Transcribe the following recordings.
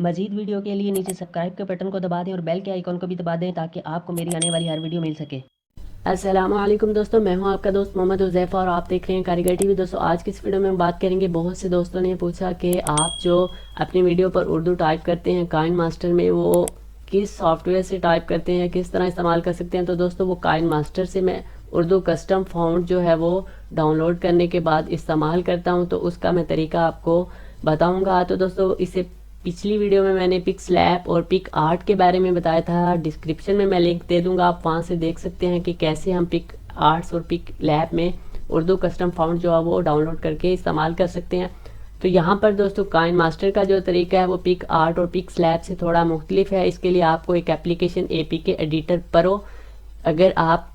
मजीद video के लिए नीचे सब्सक्राइब के बटन को दबा दें और बेल के आइकॉन को भी दबा दें ताकि आपको मेरी आने वाली हर वीडियो मिल सके। अस्सलाम वालेकुम दोस्तों, मैं हूं आपका दोस्त मोहम्मद हुज़ैफ़ा और आप देख रहे हैं कारीगर टीवी। दोस्तों आज की इस वीडियो में हम बात करेंगे, बहुत से दोस्तों ने पूछा कि आप जो अपनी वीडियो पर उर्दू टाइप करते हैं काइन मास्टर में, वो किस सॉफ्टवेयर से टाइप करते हैं, किस तरह इस्तेमाल कर सकते हैं। तो दोस्तों वो काइन मास्टर से मैं उर्दू कस्टम फ़ॉन्ट जो है वो डाउनलोड करने के बाद इस्तेमाल करता हूँ, तो उसका मैं तरीका आपको बताऊँगा। तो दोस्तों इससे पिछली वीडियो में मैंने पिक्सलैब और पिक आर्ट के बारे में बताया था, डिस्क्रिप्शन में मैं लिंक दे दूंगा, आप वहां से देख सकते हैं कि कैसे हम पिक आर्ट्स और पिक लैब में उर्दू कस्टम फ़ॉन्ट जो है वो डाउनलोड करके इस्तेमाल कर सकते हैं। तो यहाँ पर दोस्तों काइन मास्टर का जो तरीका है वो पिक आर्ट और पिक स्लैब से थोड़ा मुख्तलिफ है। इसके लिए आपको एक एप्लीकेशन APK एडिटर प्रो, अगर आप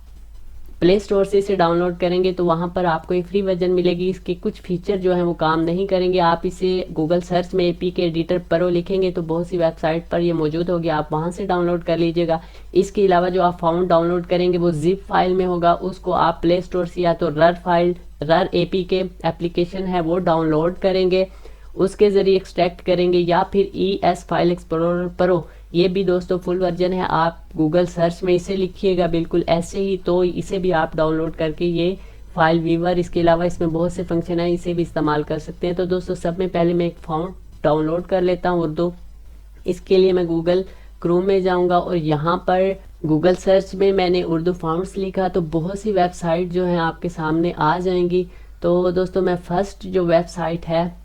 प्ले स्टोर से इसे डाउनलोड करेंगे तो वहाँ पर आपको एक फ्री वर्जन मिलेगी। इसके कुछ फीचर जो हैं वो काम नहीं करेंगे। आप इसे गूगल सर्च में APK एडिटर प्रो लिखेंगे तो बहुत सी वेबसाइट पर ये मौजूद होगी, आप वहाँ से डाउनलोड कर लीजिएगा। इसके अलावा जो आप फाउंड डाउनलोड करेंगे वो जिप फाइल में होगा, उसको आप प्ले स्टोर से या तो रर APK एप्लीकेशन है वो डाउनलोड करेंगे, उसके ज़रिए एक्सट्रैक्ट करेंगे, या फिर ES फाइल एक्सप्लोरर प्रो, ये भी दोस्तों फुल वर्जन है। आप गूगल सर्च में इसे लिखिएगा बिल्कुल ऐसे ही, तो इसे भी आप डाउनलोड करके ये फाइल व्यूवर, इसके अलावा इसमें बहुत से फंक्शन है, इसे भी इस्तेमाल कर सकते हैं। तो दोस्तों सब में पहले मैं एक फॉन्ट डाउनलोड कर लेता हूँ उर्दू। इसके लिए मैं गूगल क्रोम में जाऊँगा और यहाँ पर गूगल सर्च में मैंने उर्दू फॉन्ट्स लिखा तो बहुत सी वेबसाइट जो हैं आपके सामने आ जाएंगी। तो दोस्तों मैं फर्स्ट जो वेबसाइट है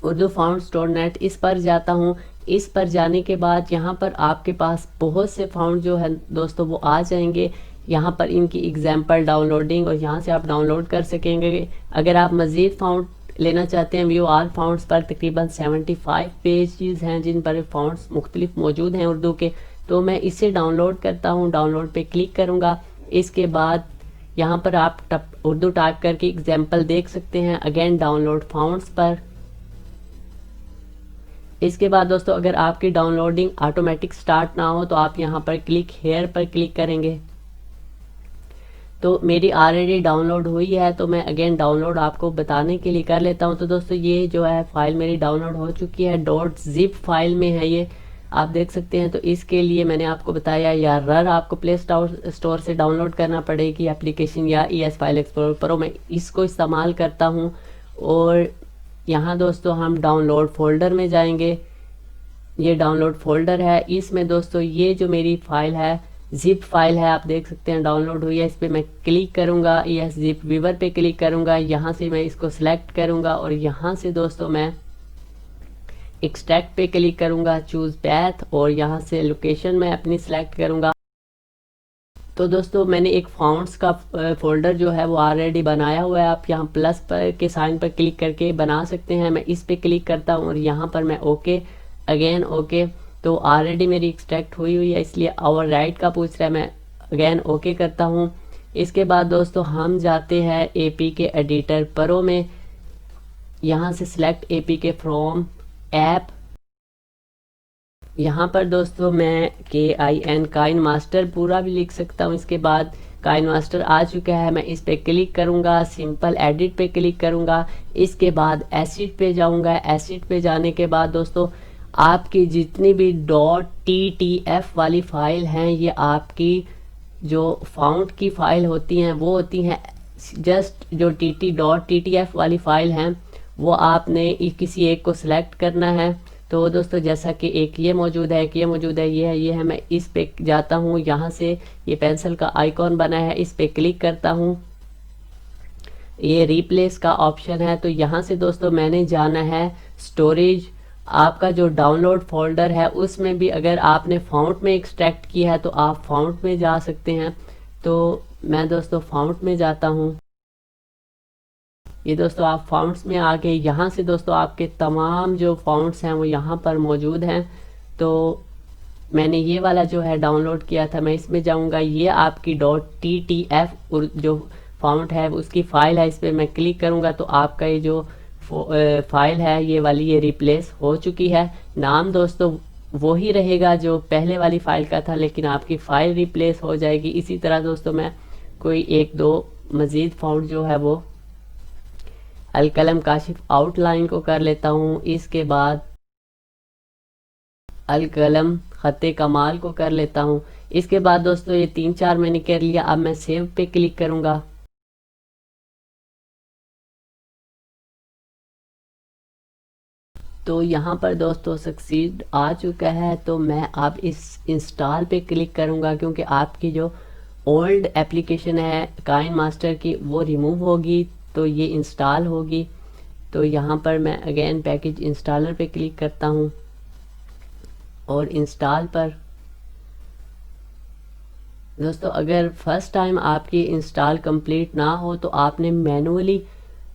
urdufounds.net, इस पर जाता हूँ। इस पर जाने के बाद यहाँ पर आपके पास बहुत से फाउंड जो है दोस्तों वो आ जाएंगे। यहाँ पर इनकी एग्जाम्पल डाउनलोडिंग, और यहाँ से आप डाउनलोड कर सकेंगे। अगर आप मज़ीद फाउंड लेना चाहते हैं, व्यू ऑल फाउंड्स पर तकरीबन 75 पेजेस हैं जिन पर फाउंड्स मुख्तलिफ मौजूद हैं उर्दू के। तो मैं इसे डाउनलोड करता हूँ, डाउनलोड पे क्लिक करूँगा। इसके बाद यहाँ पर आप उर्दू टाइप करके एग्जाम्पल देख सकते हैं, अगेन डाउनलोड फाउंड्स पर। इसके बाद दोस्तों अगर आपकी डाउनलोडिंग ऑटोमेटिक स्टार्ट ना हो तो आप यहाँ पर क्लिक हेयर पर क्लिक करेंगे तो मेरी ऑलरेडी डाउनलोड हुई है, तो मैं अगेन डाउनलोड आपको बताने के लिए कर लेता हूँ। तो दोस्तों ये जो है फाइल मेरी डाउनलोड हो चुकी है, .zip फाइल में है ये, आप देख सकते हैं। तो इसके लिए मैंने आपको बताया, या रर आपको प्ले स्टोर से डाउनलोड करना पड़ेगी एप्लीकेशन, या ES फाइल एक्सप्लोरर प्रो, मैं इसको इस्तेमाल करता हूँ। और यहाँ दोस्तों हम डाउनलोड फोल्डर में जाएंगे, ये डाउनलोड फोल्डर है, इसमें दोस्तों ये जो मेरी फाइल है जिप फाइल है, आप देख सकते हैं डाउनलोड हुई है। इस पर मैं क्लिक करूँगा, ES जिप व्यूवर पे क्लिक करूँगा, यहाँ से मैं इसको सिलेक्ट करूँगा और यहाँ से दोस्तों मैं एक्सट्रैक्ट पे क्लिक करूँगा, चूज़ पैथ, और यहाँ से लोकेशन मैं अपनी सिलेक्ट करूँगा। तो दोस्तों मैंने एक फाउंड्स का फोल्डर जो है वो ऑलरेडी बनाया हुआ है, आप यहाँ प्लस पर के साइन पर क्लिक करके बना सकते हैं। मैं इस पे क्लिक करता हूँ और यहाँ पर मैं ओके, अगेन ओके। तो ऑलरेडी मेरी एक्सट्रैक्ट हुई है, इसलिए ओवर राइट का पूछ रहा है, मैं अगेन ओके करता हूँ। इसके बाद दोस्तों हम जाते हैं APK एडिटर प्रो में, यहाँ से सिलेक्ट APK फ्रॉम ऐप। यहाँ पर दोस्तों मैं KIN काइन मास्टर पूरा भी लिख सकता हूँ। इसके बाद काइन मास्टर आ चुका है, मैं इस पे क्लिक करूँगा, सिंपल एडिट पे क्लिक करूँगा। इसके बाद एसिड पे जाऊँगा, एसिड पे जाने के बाद दोस्तों आपकी जितनी भी .ttf वाली फाइल हैं, ये आपकी जो फाउंड की फाइल होती हैं वो होती हैं, जस्ट जो .ttf वाली फाइल हैं वो आपने किसी एक को सिलेक्ट करना है। तो दोस्तों जैसा कि एक ये मौजूद है, एक ये मौजूद है, ये है, मैं इस पे जाता हूँ, यहाँ से ये पेंसिल का आइकॉन बना है, इस पे क्लिक करता हूँ, ये रिप्लेस का ऑप्शन है। तो यहाँ से दोस्तों मैंने जाना है स्टोरेज, आपका जो डाउनलोड फोल्डर है उसमें भी अगर आपने फाउंट में एक्सट्रैक्ट किया है तो आप फाउंट में जा सकते हैं। तो मैं दोस्तों फाउंट में जाता हूँ, ये दोस्तों आप फाउंट्स में आ गए। यहाँ से दोस्तों आपके तमाम जो फाउंट्स हैं वो यहाँ पर मौजूद हैं। तो मैंने ये वाला जो है डाउनलोड किया था, मैं इसमें जाऊँगा, ये आपकी .ttf जो फाउंट है उसकी फ़ाइल है, इस पर मैं क्लिक करूँगा तो आपका ये जो फाइल है ये वाली ये रिप्लेस हो चुकी है। नाम दोस्तों वो ही रहेगा जो पहले वाली फ़ाइल का था, लेकिन आपकी फ़ाइल रिप्लेस हो जाएगी। इसी तरह दोस्तों मैं कोई एक दो मज़ीद फाउंड जो है वो अलकलम काशिफ आउटलाइन को कर लेता हूँ। इसके बाद अल कलम खत्ते कमाल को कर लेता हूँ। इसके बाद दोस्तों ये 3-4 मैंने कर लिया। अब मैं सेव पे क्लिक करूँगा। तो यहाँ पर दोस्तों सक्सीड आ चुका है। तो मैं अब इस इंस्टॉल पे क्लिक करूँगा, क्योंकि आपकी जो ओल्ड एप्लीकेशन है काइन मास्टर की वो रिमूव होगी तो ये इंस्टॉल होगी। तो यहाँ पर मैं अगेन पैकेज इंस्टॉलर पे क्लिक करता हूँ और इंस्टॉल पर। दोस्तों अगर फर्स्ट टाइम आपकी इंस्टॉल कंप्लीट ना हो तो आपने मैनुअली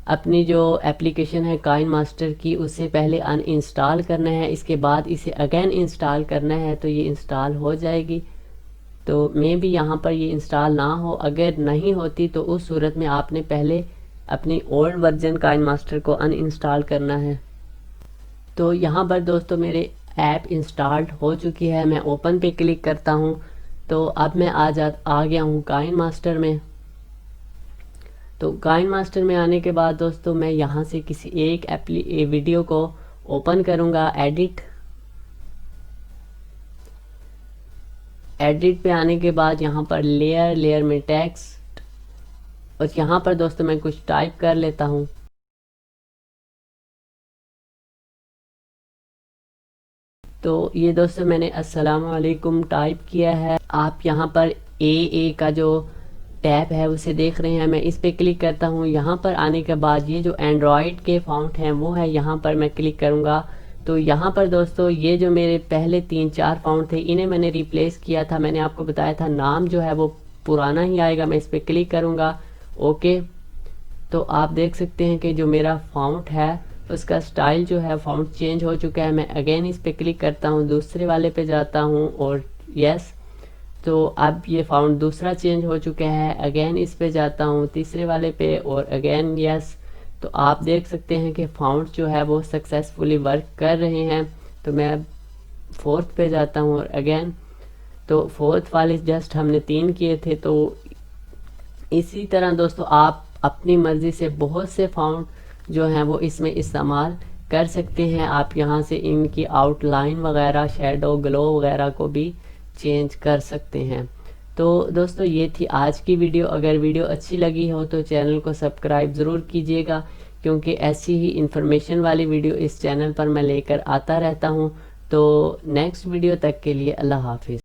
अपनी जो एप्लीकेशन है काइन मास्टर की उसे पहले अनइंस्टॉल करना है, इसके बाद इसे अगेन इंस्टॉल करना है तो ये इंस्टॉल हो जाएगी। तो मे भी यहाँ पर ये इंस्टॉल ना हो, अगर नहीं होती तो उस सूरत में आपने पहले अपनी ओल्ड वर्जन काइन मास्टर को अनइंस्टॉल करना है। तो यहाँ पर दोस्तों मेरे ऐप इंस्टॉल्ड हो चुकी है। मैं ओपन पे क्लिक करता हूँ। तो अब मैं आ गया हूँ काइन मास्टर में। तो काइन मास्टर में आने के बाद दोस्तों मैं यहाँ से किसी एक वीडियो को ओपन करूँगा। एडिट पे आने के बाद यहाँ पर लेयर में टेक्स्ट, और यहाँ पर दोस्तों मैं कुछ टाइप कर लेता हूँ। तो ये दोस्तों मैंने अस्सलाम वालेकुम टाइप किया है। आप यहाँ पर ए का जो टैब है उसे देख रहे हैं। मैं इस पे क्लिक करता हूँ। यहाँ पर आने के बाद ये जो एंड्रॉयड के फ़ॉन्ट हैं वो है, यहाँ पर मैं क्लिक करूँगा। तो यहाँ पर दोस्तों ये जो मेरे पहले 3-4 फ़ॉन्ट थे इन्हें मैंने रिप्लेस किया था। मैंने आपको बताया था नाम जो है वो पुराना ही आएगा। मैं इस पर क्लिक करूँगा, ओके। तो आप देख सकते हैं कि जो मेरा फ़ॉन्ट है उसका स्टाइल जो है फ़ॉन्ट चेंज हो चुका है। मैं अगेन इस पर क्लिक करता हूँ, दूसरे वाले पे जाता हूँ और यस। तो अब ये फ़ॉन्ट दूसरा चेंज हो चुका है। अगेन इस पे जाता हूँ तीसरे वाले पे और अगेन यस। तो आप देख सकते हैं कि फ़ॉन्ट जो है वो सक्सेसफुली वर्क कर रहे हैं। तो मैं फोर्थ पे जाता हूँ और अगेन, तो फोर्थ वाले जस्ट हमने 3 किए थे। तो इसी तरह दोस्तों आप अपनी मर्ज़ी से बहुत से फ़ॉन्ट जो हैं वो इसमें इस्तेमाल कर सकते हैं। आप यहाँ से इनकी आउटलाइन वगैरह, शेडो, ग्लो वगैरह को भी चेंज कर सकते हैं। तो दोस्तों ये थी आज की वीडियो। अगर वीडियो अच्छी लगी हो तो चैनल को सब्सक्राइब ज़रूर कीजिएगा, क्योंकि ऐसी ही इंफॉर्मेशन वाली वीडियो इस चैनल पर मैं लेकर आता रहता हूँ। तो नेक्स्ट वीडियो तक के लिए अल्लाह हाफिज़।